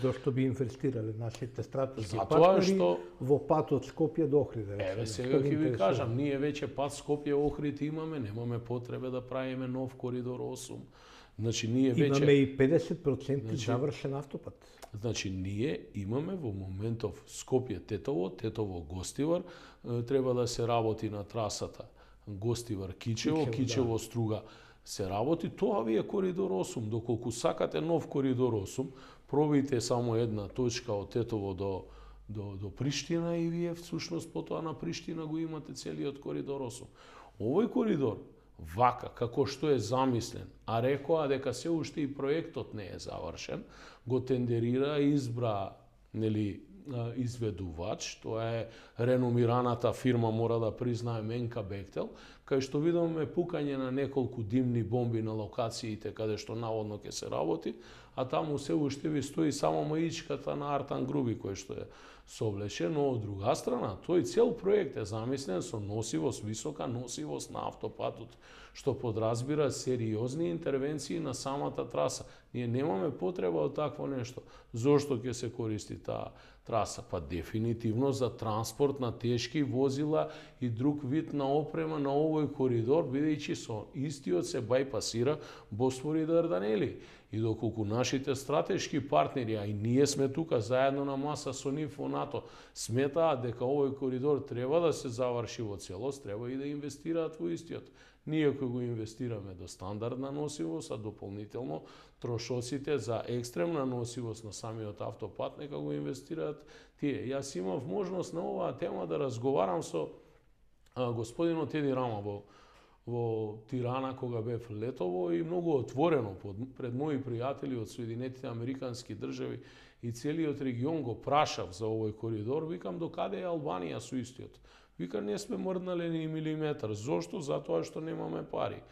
Зошто би инвестирале нашите стратешки Затоа партнери што во пат од Скопје до Охрид? еве сега ќе ви кажам, ние веќе пат Скопје Охрид имаме, немаме потребе да правиме нов коридор 8. Значи ние веќе имаме и 50% завршен автопат. Значи ние имаме во моментов Скопје Тетово, Тетово Гостивар, треба да се работи на трасата Гостивар Кичево, Кичево Струга се работи, тоа ви е коридор 8. Доколку сакате нов коридор 8, пробите само една точка од Тетово до Приштина и вие всушност потоа на Приштина го имате целиот коридор 8. Овој коридор вака како што е замислен, а рекоа дека се уште и проектот не е завршен, го тендерира и избра изведувач, тоа е реномираната фирма, мора да признаем, Енка Бехтел, кај што видовме пукање на неколку димни бомби на локациите каде што наводно ќе се работи, а таму се уште ви стои само маичката на Артан Груби кој што е соблече, но од друга страна, тој цел проект е замислен со носивост, висока носивост на автопатот, што подразбира сериозни интервенции на самата траса. Ние немаме потреба од такво нешто. Зошто ќе се користи таа траса? Па дефинитивно за транспорт на тешки возила и друг вид на опрема на овој коридор, бидејќи со истиот се бајпасира Босфор и Дарданели. И доколку нашите стратешки партнери, а и ние сме тука заедно на маса со нив во НАТО, сметаат дека овој коридор треба да се заврши во целост, треба и да инвестираат во истиот. Ние кој го инвестираме до стандардна носивост, а дополнително трошоците за екстремна носивост на самиот автопат нека го инвестираат тие. Јас имав можност на оваа тема да разговарам со господинот Еди Рама во Тирана кога бев летово и многу отворено пред мои пријатели од Соединетите Американски држави и целиот регион го прашав за овој коридор, викам докаде е Албанија со истиот. Вика не сме мрднале ни милиметар. Зошто? Затоа што немаме пари.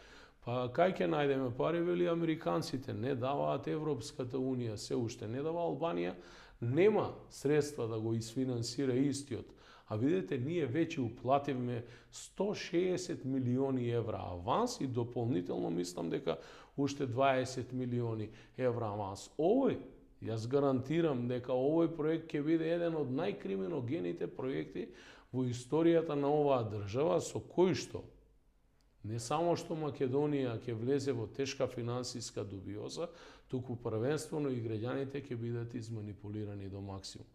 Па кај ќе најдеме пари, вели американците, не даваат Европската унија, се уште не дава Албанија, нема средства да го isfinansира истиот. А видете, ние веќе уплативме 160 милиони евра аванс и дополнително мислам дека уште 20 милиони евра аванс. Јас гарантирам дека овој проект ќе биде еден од најкриминогените проекти во историјата на оваа држава, со кој што не само што Македонија ќе влезе во тешка финансиска дубиоза, туку првенствено и граѓаните ќе бидат изманипулирани до максимум.